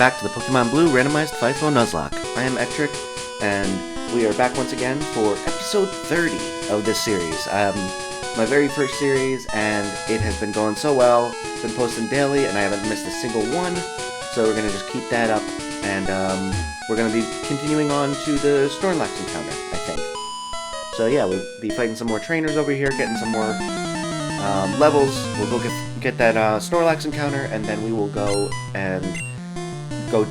back to the Pokemon Blue Randomized FIFO Nuzlocke. I am Ectric, and we are back once again for episode 30 of this series. My very first series, and it has been going so well. Been posting daily, and I haven't missed a single one, so we're going to just keep that up, and we're going to be continuing on to the Snorlax encounter, I think. So yeah, we'll be fighting some more trainers over here, getting some more levels. We'll go get that Snorlax encounter, and then we will go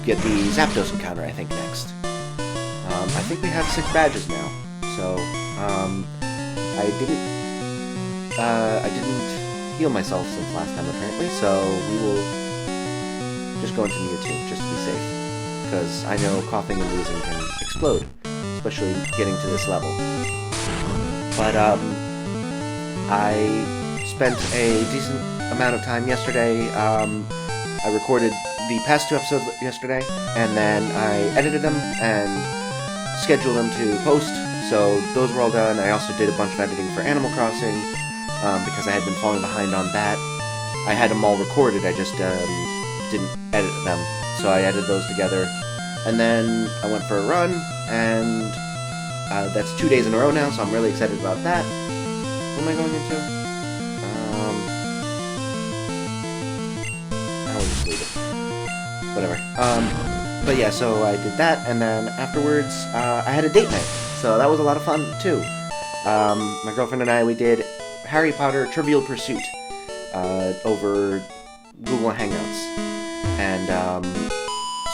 get the Zapdos encounter, I think, next. I think we have 6 badges now, so I didn't heal myself since last time, apparently, so we will just go into Mewtwo, just to be safe, because I know coughing and wheezing can explode, especially getting to this level. But I spent a decent amount of time yesterday. I recorded the past 2 episodes yesterday, and then I edited them and scheduled them to post, so those were all done. I also did a bunch of editing for Animal Crossing, because I had been falling behind on that. I had them all recorded, I just didn't edit them, so I edited those together. And then I went for a run, and that's 2 days in a row now, so I'm really excited about that. What am I going into? I will just leave it. Whatever. But yeah, so I did that, and then afterwards, I had a date night. So that was a lot of fun, too. My girlfriend and I, we did Harry Potter Trivial Pursuit over Google Hangouts. And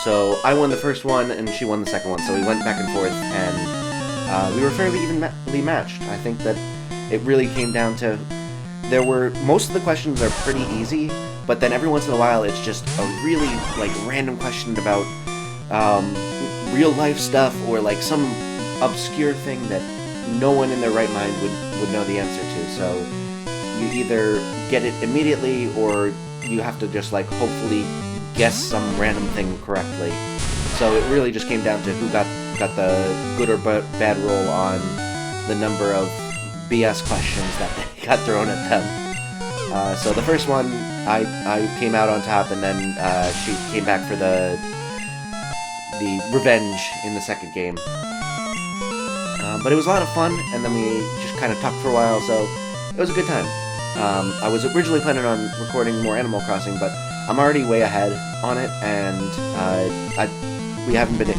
so I won the first one, and she won the second one, so we went back and forth, and we were fairly evenly matched. I think that it really came down to, most of the questions are pretty easy, but then every once in a while it's just a really, random question about real life stuff, or some obscure thing that no one in their right mind would know the answer to. So you either get it immediately, or you have to just hopefully guess some random thing correctly. So it really just came down to who got the good or bad roll on the number of BS questions that they got thrown at them. So the first one, I came out on top, and then she came back for the revenge in the second game. But it was a lot of fun, and then we just kind of talked for a while, so it was a good time. I was originally planning on recording more Animal Crossing, but I'm already way ahead on it, and we haven't been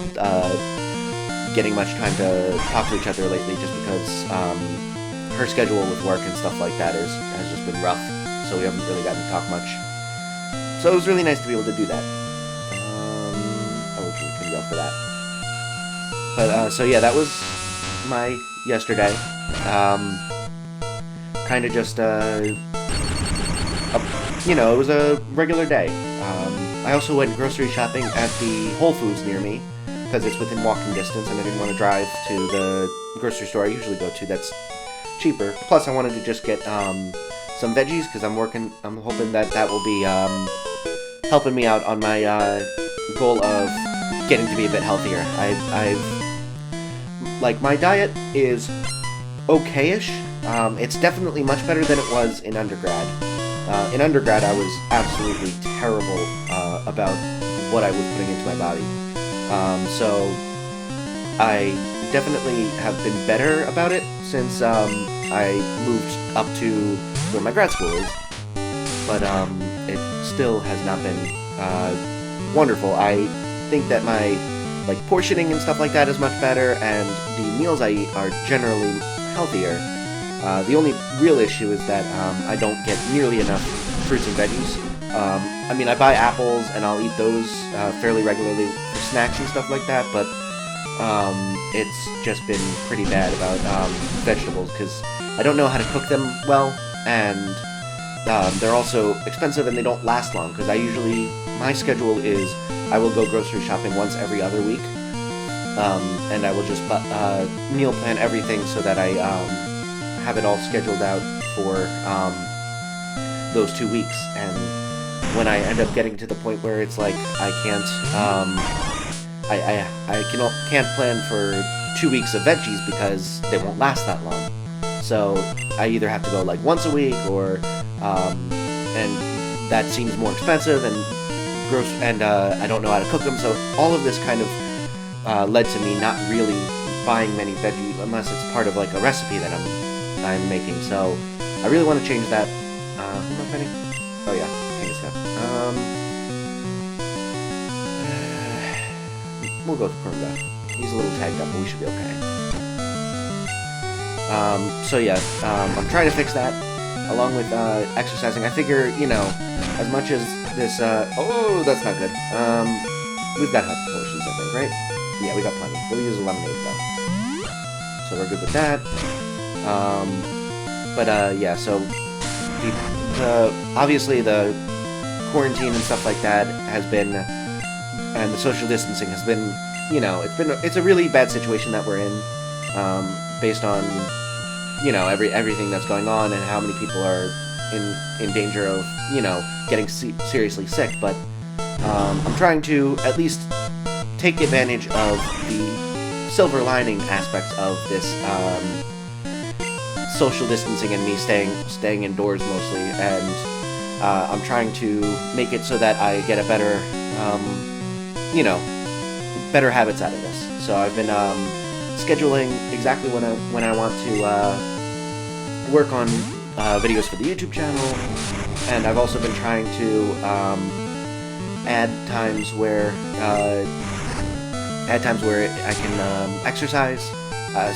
getting much time to talk to each other lately, just because her schedule with work and stuff like that has just been rough, so we haven't really gotten to talk much. So it was really nice to be able to do that. I will keep video for that. But so yeah, that was my yesterday. Kind of just it was a regular day. I also went grocery shopping at the Whole Foods near me, because it's within walking distance, and I didn't want to drive to the grocery store I usually go to that's cheaper. Plus, I wanted to just get some veggies, because I'm hoping that will be helping me out on my goal of getting to be a bit healthier. My diet is okay-ish. It's definitely much better than it was in undergrad. In undergrad, I was absolutely terrible about what I was putting into my body. So I definitely have been better about it since I moved up to where my grad school is. But it still has not been wonderful. I think that my portioning and stuff like that is much better, and the meals I eat are generally healthier. The only real issue is that I don't get nearly enough fruits and veggies. I buy apples, and I'll eat those fairly regularly for snacks and stuff like that, but it's just been pretty bad about vegetables, because I don't know how to cook them well, and they're also expensive, and they don't last long, because my schedule is I will go grocery shopping once every other week, and I will just meal plan everything so that I have it all scheduled out for those 2 weeks. And when I end up getting to the point where it's I can't can't plan for 2 weeks of veggies because they won't last that long. So I either have to go once a week, or and that seems more expensive, and I don't know how to cook them. So all of this kind of led to me not really buying many veggies unless it's part of like a recipe that I'm making. So I really want to change that. Who am I fighting? Oh yeah, Kangaskhan. We'll go with Kurunga. He's a little tagged up, but we should be okay. So yeah, I'm trying to fix that, along with exercising. I figure, you know, as much as this, oh, that's not good. We've got health potions, I think, right? Yeah, we got plenty. We'll use a lemonade, though. So we're good with that. Yeah, so, obviously the quarantine and stuff like that has been, and the social distancing has been, you know, it's a really bad situation that we're in, based on, you know, everything that's going on and how many people are in danger of, you know, getting seriously sick. But I'm trying to at least take advantage of the silver lining aspects of this social distancing and me staying indoors mostly, and I'm trying to make it so that I get a better, you know, better habits out of this. So I've been scheduling exactly when I want to work on videos for the YouTube channel, and I've also been trying to add times where I can exercise.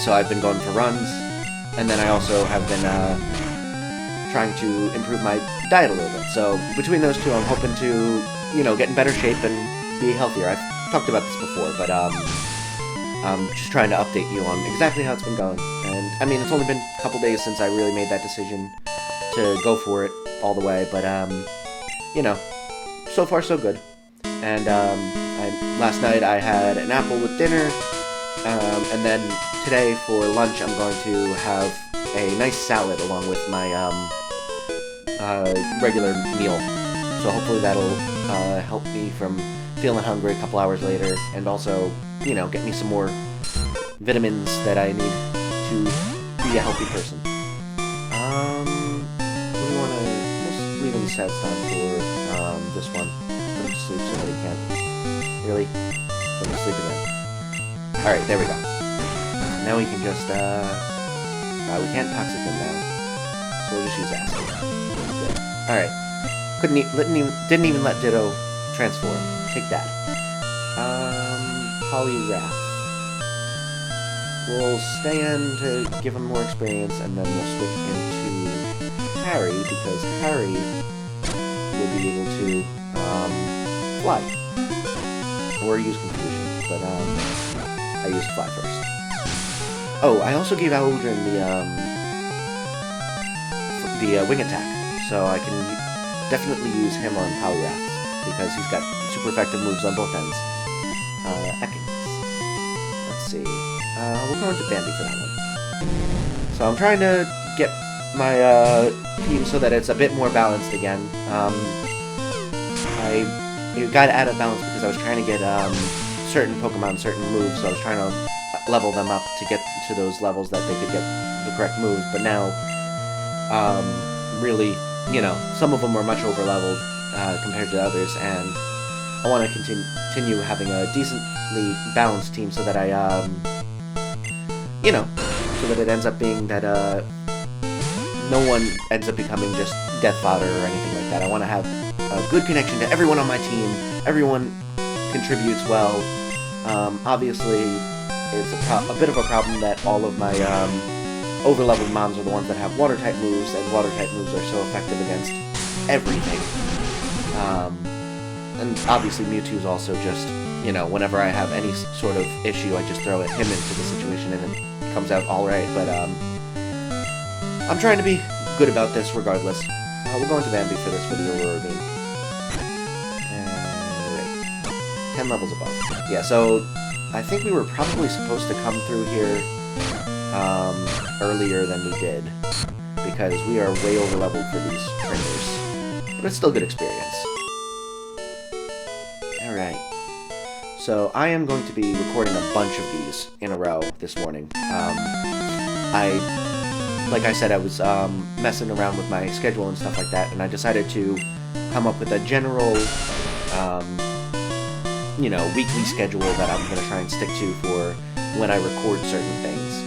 So I've been going for runs, and then I also have been trying to improve my diet a little bit. So between those two, I'm hoping to, you know, get in better shape and be healthier. I've talked about this before, but I'm just trying to update you on exactly how it's been going. And I mean, it's only been a couple days since I really made that decision to go for it all the way, but you know, so far so good. And last night I had an apple with dinner, and then today for lunch I'm going to have a nice salad along with my regular meal. So hopefully that'll help me from feeling hungry a couple hours later, and also, you know, get me some more vitamins that I need to be a healthy person. What do we want to... Let's leave in the stats time for this one. Let me sleep so that he can't. Really? Let me sleep again. Alright, there we go. Now we can just, we can't toxic them now. So we'll just use acid. Alright. Didn't even let Ditto transform. Take that. Poliwrath. We'll stay in to give him more experience, and then we'll switch into Harry, because Harry will be able to, fly. Or use Confusion, but, I used Fly first. Oh, I also gave Audrin the wing attack, so I can definitely use him on Poliwrath, because he's got super effective moves on both ends. Let's see. We'll go into Bambi for that one. So I'm trying to get my team so that it's a bit more balanced again. I got out of balance because I was trying to get certain Pokemon, certain moves, so I was trying to level them up to get to those levels that they could get the correct moves, but now, really, you know, some of them are much over-leveled compared to others, and I want to continue having a decently balanced team so that I, you know, so that it ends up being that no one ends up becoming just death fodder or anything like that. I want to have a good connection to everyone on my team. Everyone contributes well. Obviously, it's a bit of a problem that all of my over-leveled mons are the ones that have water-type moves, and water-type moves are so effective against everything. And obviously Mewtwo's also just, you know, whenever I have any sort of issue, I just throw him into the situation and it comes out alright, but I'm trying to be good about this regardless. We'll go into Bambi for this for the Aurora Beam. Right. 10 levels above. Yeah, so I think we were probably supposed to come through here earlier than we did, because we are way over leveled for these trainers. But it's still good experience. Alright. So I am going to be recording a bunch of these in a row this morning. Like I said, I was messing around with my schedule and stuff like that, and I decided to come up with a general weekly schedule that I'm going to try and stick to for when I record certain things.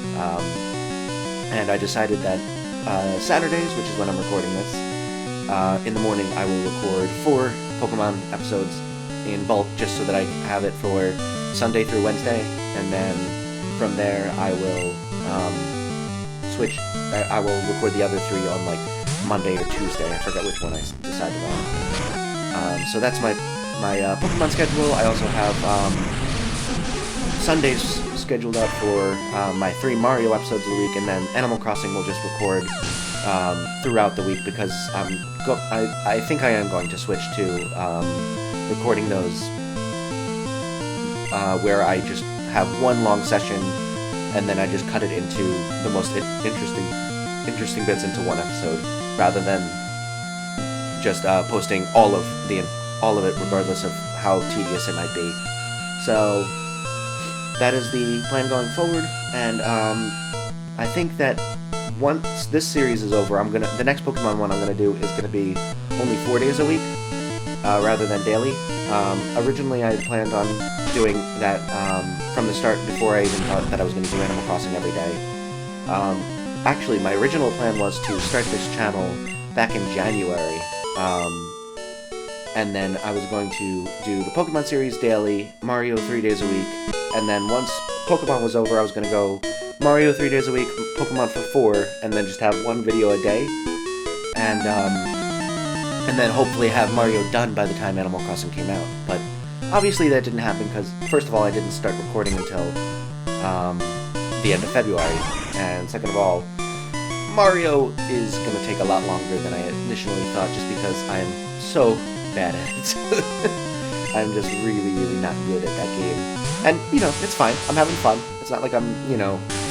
And I decided that Saturdays, which is when I'm recording this, in the morning I will record 4 Pokemon episodes in bulk, just so that I have it for Sunday through Wednesday, and then from there I will switch. I will record the other 3 on like Monday or Tuesday. I forget which one I decided on. So that's my Pokemon schedule. I also have Sundays scheduled up for my 3 Mario episodes of the week, and then Animal Crossing will just record throughout the week, because I think I am going to switch to recording those where I just have one long session and then I just cut it into the most interesting bits into one episode, rather than just posting all of it, regardless of how tedious it might be. So that is the plan going forward, and I think that once this series is over, the next Pokemon one I'm gonna do is gonna be only 4 days a week, rather than daily. Originally I planned on doing that from the start, before I even thought that I was going to do Animal Crossing every day. Actually, my original plan was to start this channel back in January, and then I was going to do the Pokemon series daily, Mario 3 days a week, and then once Pokemon was over, I was going to go Mario 3 days a week, Pokemon for 4, and then just have 1 video a day, and then hopefully have Mario done by the time Animal Crossing came out. But obviously that didn't happen, because first of all, I didn't start recording until the end of February, and second of all, Mario is going to take a lot longer than I initially thought, just because I am so bad at it. I'm just really, really not good at that game. And, it's fine. I'm having fun. It's not like I'm,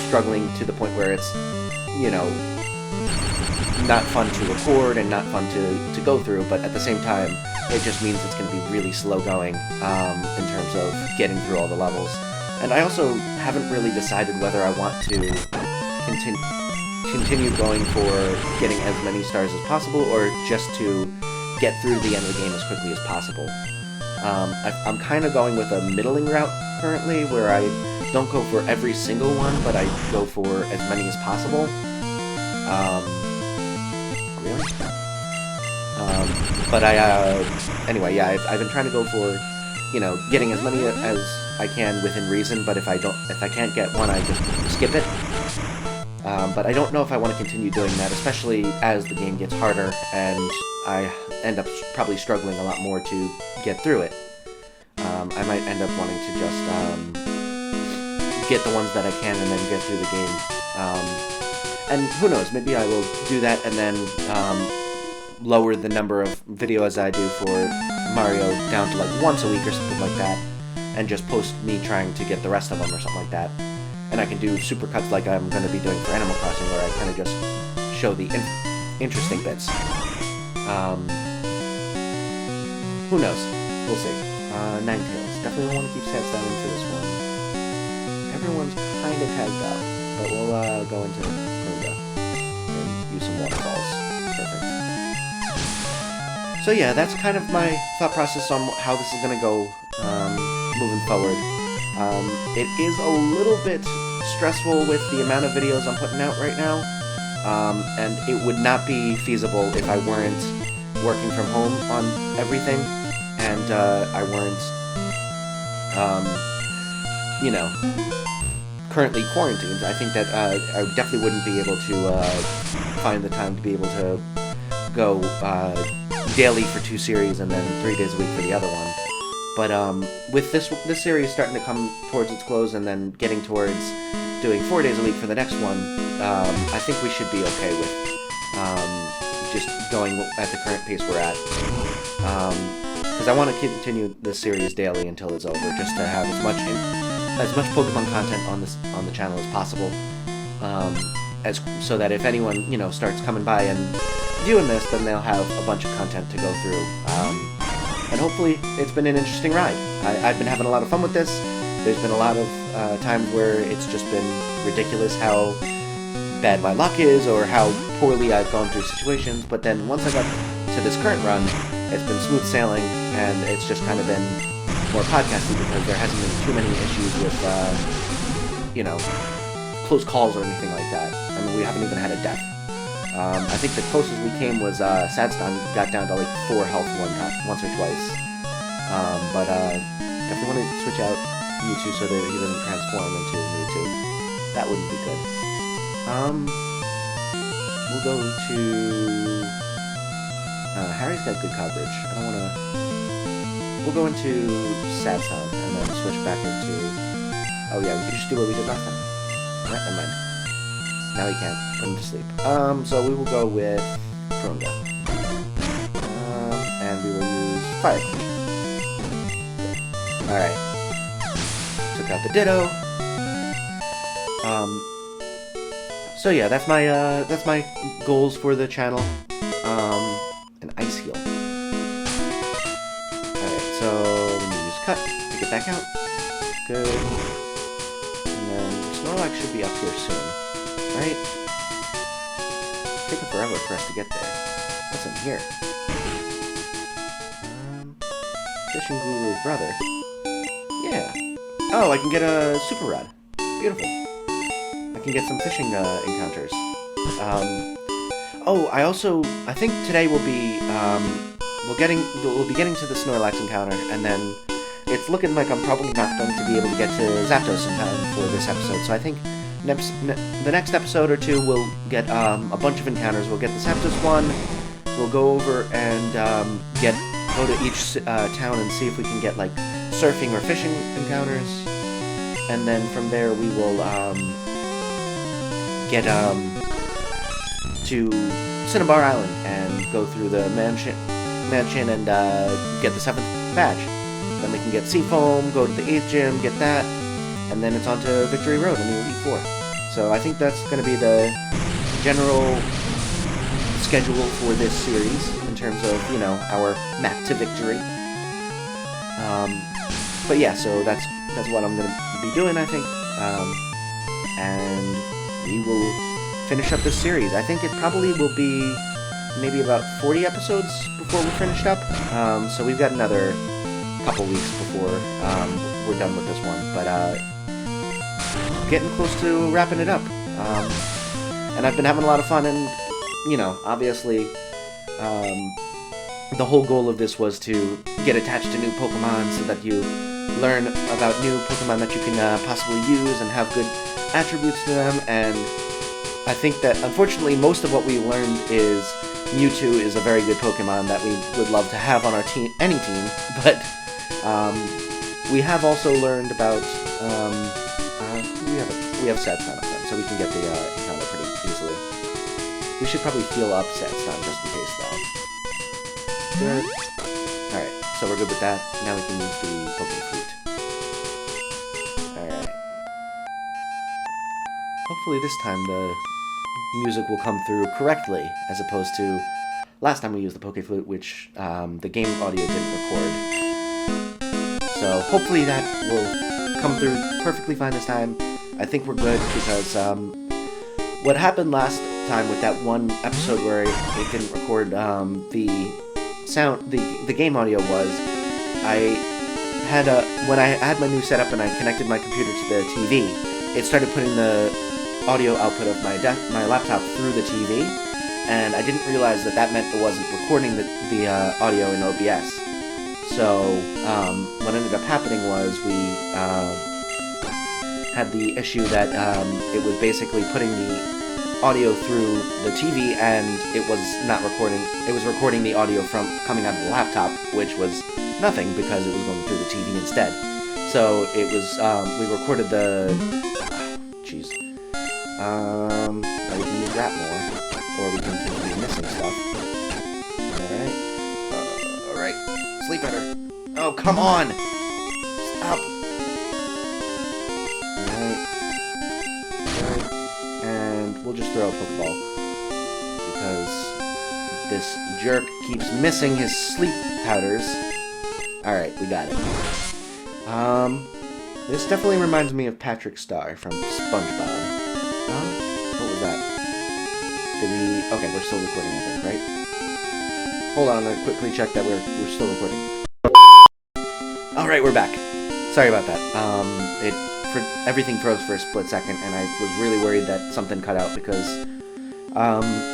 struggling to the point where it's, not fun to record and not fun to go through, but at the same time, it just means it's going to be really slow going in terms of getting through all the levels. And I also haven't really decided whether I want to continue going for getting as many stars as possible, or just to get through the end of the game as quickly as possible. I'm kind of going with a middling route currently, where I don't go for every single one, but I go for as many as possible. Really? But anyway, yeah, I've been trying to go for, getting as many as I can within reason, but if I can't get one, I just skip it. But I don't know if I want to continue doing that, especially as the game gets harder, and I end up probably struggling a lot more to get through it. I might end up wanting to just get the ones that I can and then get through the game. And who knows, maybe I will do that and then lower the number of videos I do for Mario down to like once a week or something like that, and just post me trying to get the rest of them or something like that. And I can do supercuts like I'm going to be doing for Animal Crossing, where I kind of just show the interesting bits. Who knows? We'll see. Ninetales. Definitely want to keep stats down for this one. Everyone's kind of tagged up, but we'll go into Runda and use some waterfalls. Perfect. So yeah, that's kind of my thought process on how this is going to go moving forward. It is a little bit stressful with the amount of videos I'm putting out right now, and it would not be feasible if I weren't working from home on everything, and I weren't, currently quarantined. I think that I definitely wouldn't be able to find the time to be able to go daily for 2 series and then 3 days a week for the other one. But with this series starting to come towards its close and then getting towards doing 4 days a week for the next one, I think we should be okay with just going at the current pace we're at. Because I want to continue this series daily until it's over, just to have as much Pokemon content on the channel as possible, so that if anyone starts coming by and viewing this, then they'll have a bunch of content to go through. And hopefully it's been an interesting ride. I've been having a lot of fun with this. There's been a lot of times where it's just been ridiculous how bad my luck is, or how poorly I've gone through situations, but then once I got to this current run, it's been smooth sailing, and it's just kind of been more podcasty because there hasn't been too many issues with, close calls or anything like that. I mean, we haven't even had a death. I think the closest we came was Sadstan got down to like 4 health once or twice. But definitely want to switch out Mewtwo so that he doesn't transform into Mewtwo. That wouldn't be good. We'll go to... Harry's got good coverage. I don't want to... We'll go into Sadstan and then switch back into... Oh yeah, we can just do what we did last time. Never mind. Now he can't. Put him to sleep. So we will go with Kronga. And we will use Fire Punch. Alright. Took out the Ditto. So yeah, that's my goals for the channel. An Ice Heal. Alright, so let me use Cut to get back out. Good. And then Snorlax should be up here soon. Right? It's taking forever for us to get there. What's in here? Fishing Guru's brother. Yeah. Oh, I can get a Super Rod. Beautiful. I can get some fishing encounters. I think today we'll be getting to the Snorlax encounter, and then it's looking like I'm probably not going to be able to get to Zapdos in time for this episode. So I think the next episode or two we'll get a bunch of encounters. We'll get the Zapdos one. We'll go over and go to each town and see if we can get like surfing or fishing encounters, and then from there we will get to Cinnabar Island and go through the mansion and get the 7th badge. Then we can get Seafoam, go to the 8th gym, get that, and then it's on to Victory Road in the Elite Four. So I think that's going to be the general schedule for this series in terms of, our map to victory. But yeah, so that's what I'm going to be doing, I think. And we will finish up this series. I think it probably will be maybe about 40 episodes before we're finished up. So we've got another couple weeks before we're done with this one. But getting close to wrapping it up. And I've been having a lot of fun, and, obviously, the whole goal of this was to get attached to new Pokemon so that you learn about new Pokemon that you can possibly use and have good attributes to them. And I think that, unfortunately, most of what we learned is Mewtwo is a very good Pokemon that we would love to have on our team, any team, but we have also learned about, we have Sadstan up front, so we can get the encounter pretty easily. We should probably heal up Sadstan just in case, though. Good. Alright, so we're good with that. Now we can use the Pokeflute. Alright. Hopefully this time the music will come through correctly, as opposed to last time we used the Pokeflute, which the game audio didn't record. So hopefully that will come through perfectly fine this time. I think we're good, because what happened last time with that one episode where it didn't record the game audio was, when I had my new setup and I connected my computer to the TV, it started putting the audio output of my laptop through the TV, and I didn't realize that meant it wasn't recording the audio in OBS. So what ended up happening was we had the issue that it was basically putting the audio through the TV, and it was not recording. It was recording the audio from coming out of the laptop, which was nothing because it was going through the TV instead. So it was we recorded the we can use that more, or we can continue missing stuff. Alright, sleep better. Oh, come on! Stop! Alright, and we'll just throw a Pokeball, because this jerk keeps missing his sleep powders. Alright, we got it. This definitely reminds me of Patrick Star from SpongeBob. What was that? Okay, we're still recording, I think, right? Hold on, I'll quickly check that we're still recording. Alright, we're back. Sorry about that. Everything froze for a split second, and I was really worried that something cut out because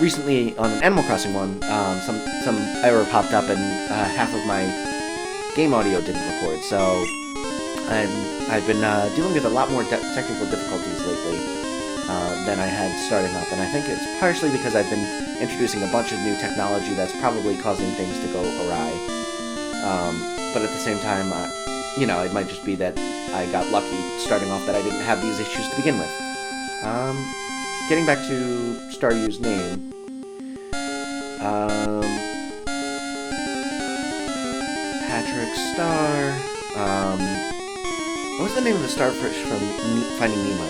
recently on an Animal Crossing one, some error popped up and half of my game audio didn't record, so I've been dealing with a lot more technical difficulties lately than I had starting up, and I think it's partially because I've been introducing a bunch of new technology that's probably causing things to go awry. But at the same time, it might just be that I got lucky starting off that I didn't have these issues to begin with. Getting back to Staryu's name, Patrick Star, what was the name of the starfish from Finding Nemo?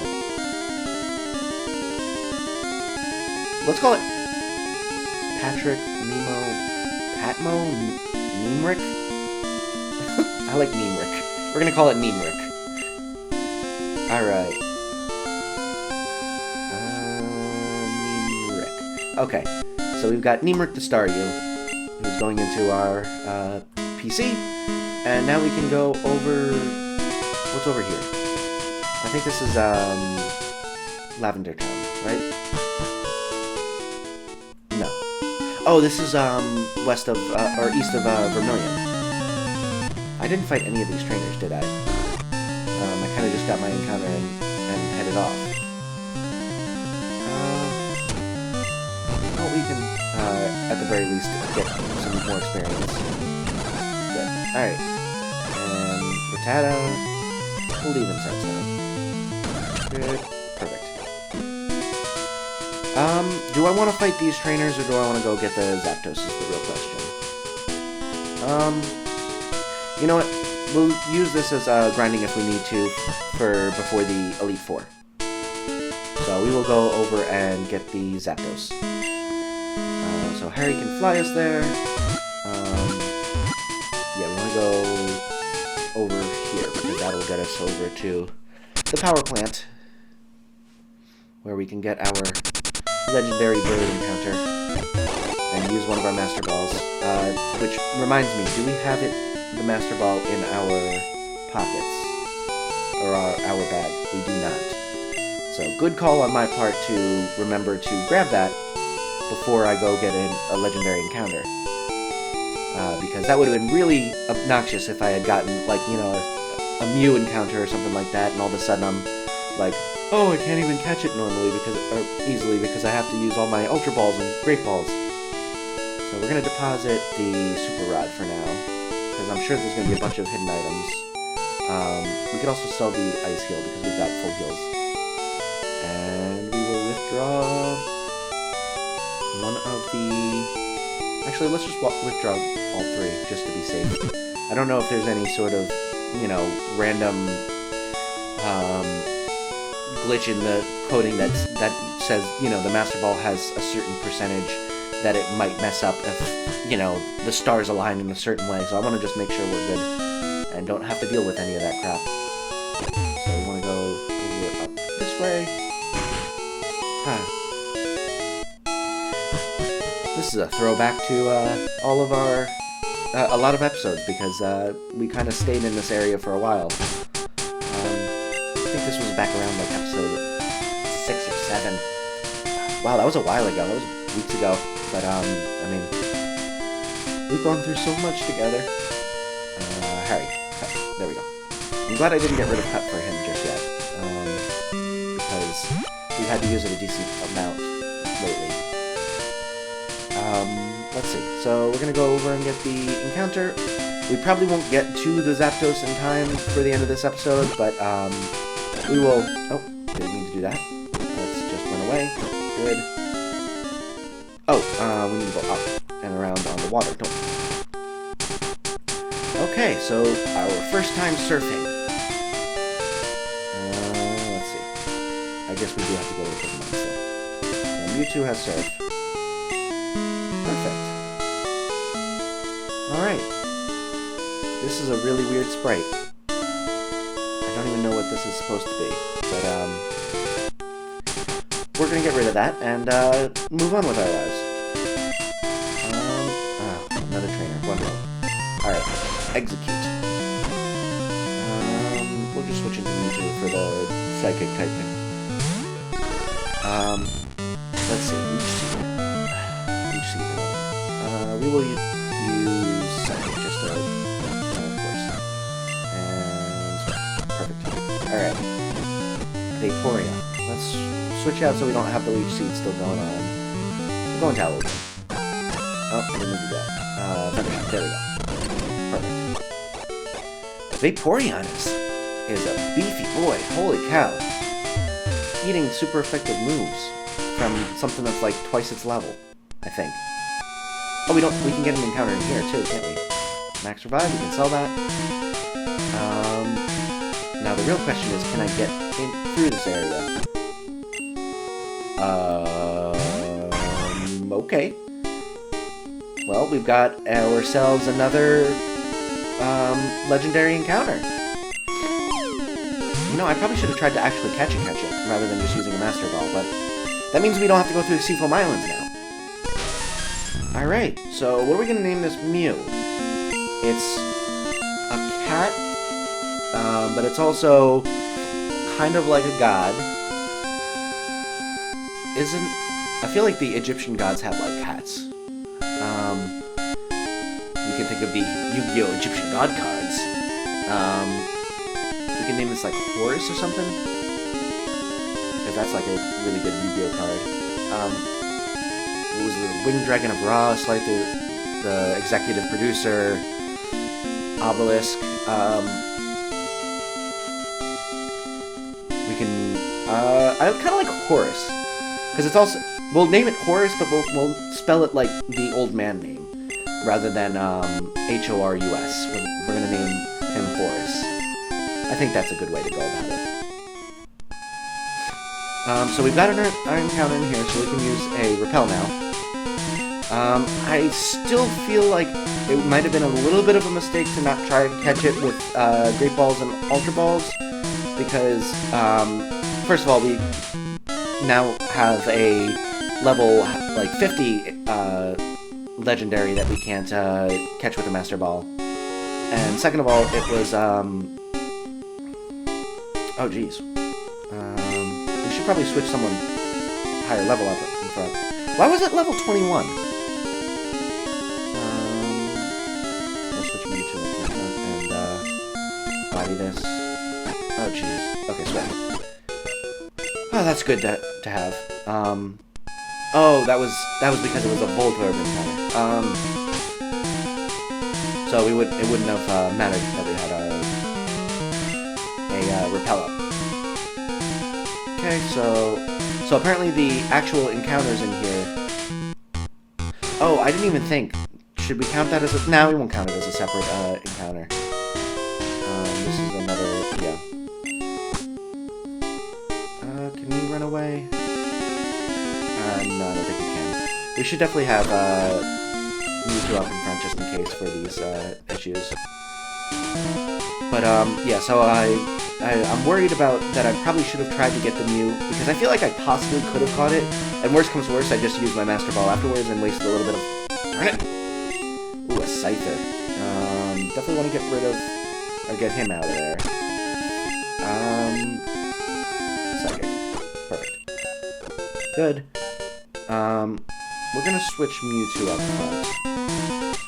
Let's call it Patrick, Nemo, Patmo, Nemrick? I like Nemrick. We're gonna call it Nemrick. Alright. Nemrick. Okay, so we've got Nemrick the Staryu, who's going into our PC, and now we can go over... What's over here? I think this is Lavender Town, right? No. Oh, this is west of, or east of Vermilion. I didn't fight any of these trainers, did I? I kind of just got my encounter and headed off. Well, we can, at the very least, get some more experience. Good. Alright. And Rattata. We'll leave inside center. Good. Perfect. Do I want to fight these trainers, or do I want to go get the Zapdos is the real question. You know what? We'll use this as grinding if we need to before the Elite Four. So we will go over and get the Zapdos. So Harry can fly us there. Yeah, we want to go over here because that'll get us over to the power plant, where we can get our legendary bird encounter and use one of our Master Balls. Which reminds me, do we have the Master Ball in our pockets? Or our bag? We do not. So, good call on my part to remember to grab that before I go get a legendary encounter. Because that would have been really obnoxious if I had gotten, like, a Mew encounter or something like that, and all of a sudden I'm like, oh, I can't even catch it easily because I have to use all my Ultra Balls and Great Balls. So we're going to deposit the Super Rod for now, because I'm sure there's going to be a bunch of hidden items. We could also sell the Ice Heal because we've got full heals. And we will withdraw one of the... Actually, let's just withdraw all three, just to be safe. I don't know if there's any sort of, random glitch in the coding that says, the Master Ball has a certain percentage that it might mess up if, the stars align in a certain way. So I want to just make sure we're good and don't have to deal with any of that crap. So we want to go over up this way. This is a throwback to all of our, a lot of episodes, because we kind of stayed in this area for a while. I think this was back around like episode 6 or 7. Wow, that was a while ago. That was weeks ago. But, we've gone through so much together. Harry. Cut. There we go. I'm glad I didn't get rid of Cut for him just yet. Because we've had to use it a decent amount lately. Let's see. So, we're gonna go over and get the encounter. We probably won't get to the Zapdos in time for the end of this episode, but, we will... Oh, didn't mean to do that. Let's just run away. Good. Oh, we need to go up and around on the water, don't we? Okay, so our first time surfing. Let's see. I guess we do have to go to Pokemon still. So Mewtwo has surf. Perfect. Alright. This is a really weird sprite. I don't even know what this is supposed to be, but, we're gonna get rid of that and move on with our lives. execute. We'll just switch into Mewtwo for the psychic type thing. Let's see. Leech Seed. We will use psychic just to, of course. And perfect. Alright. Vaporeon. Let's switch out so we don't have the Leech Seed still going on. We're going to Alolan. Oh, I didn't do that. Thundershock. There we go. Perfect. Vaporeon is a beefy boy. Holy cow. Eating super effective moves from something that's like twice its level, I think. Oh, we can get an encounter in here too, can't we? Max Revive, we can sell that. Now the real question is, can I get in through this area? Okay. Well, we've got ourselves another legendary encounter. You know, I probably should have tried to actually catch it rather than just using a Master Ball, but that means we don't have to go through the Seafoam Islands now. Alright, so what are we going to name this Mew? It's a cat, but it's also kind of like a god. I feel like the Egyptian gods have like cats. You can think of the Yu-Gi-Oh! Egyptian god cards. We can name this like Horus or something. Because that's like a really good Yu-Gi-Oh! Card. It was the Winged Dragon of Ra, like the executive producer, Obelisk. We can, I kind of like Horus. Because it's also, we'll name it Horus, but we'll spell it like the old man name, rather than H-O-R-U-S. We're going to name him Horus. I think that's a good way to go about it. So we've got our encounter in here, so we can use a Repel now. I still feel like it might have been a little bit of a mistake to not try and catch it with Great Balls and Ultra Balls, because, first of all, we now have a level, like, 50 legendary that we can't catch with a Master Ball. And second of all, it was, oh, geez. We should probably switch someone higher level up in front. Why was it level 21? We'll switch Mewtwo in front and, body this. Oh, jeez. Okay, switch. Oh, that's good to have. Oh, that was because it was a Voltorb encounter. So it wouldn't have mattered that we had a Repel up. Okay, so apparently the actual encounters in here. Oh, I didn't even think. Should we count that as a? No, we won't count it as a separate encounter. This is another. Yeah. Can we run away? No, I don't think we can. We should definitely have Mewtwo up in front just in case for these issues. But yeah. So I'm worried about that. I probably should have tried to get the Mew because I feel like I possibly could have caught it. And worst comes worst, I just used my Master Ball afterwards and wasted a little bit of. Darn it! Ooh, a Scyther. Definitely want to get rid of or get him out of there. Psychic. Perfect. Good. We're gonna switch Mewtwo up front.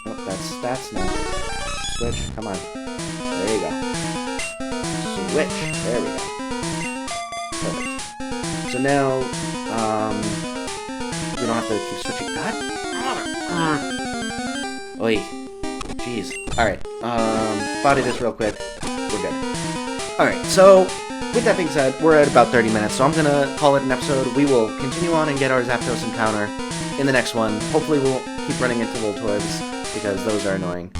Oh, that's stats now. Switch. Come on. There you go. Switch. There we go. Perfect. So now, we don't have to keep switching. God. Oi. Jeez. Alright. Body this real quick. We're good. Alright, so, with that being said, we're at about 30 minutes, so I'm gonna call it an episode. We will continue on and get our Zapdos encounter in the next one. Hopefully we won't keep running into Voltorbs, because those are annoying.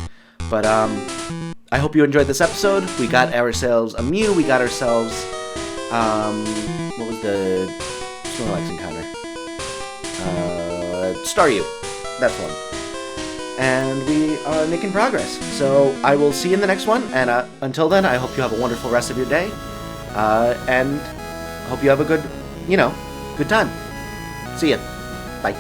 But, I hope you enjoyed this episode. We got ourselves a Mew, we got ourselves, what was the Snorlax encounter? Staryu. That's one. And we are making progress. So I will see you in the next one, and until then, I hope you have a wonderful rest of your day, and hope you have a good, good time. See ya. Bye.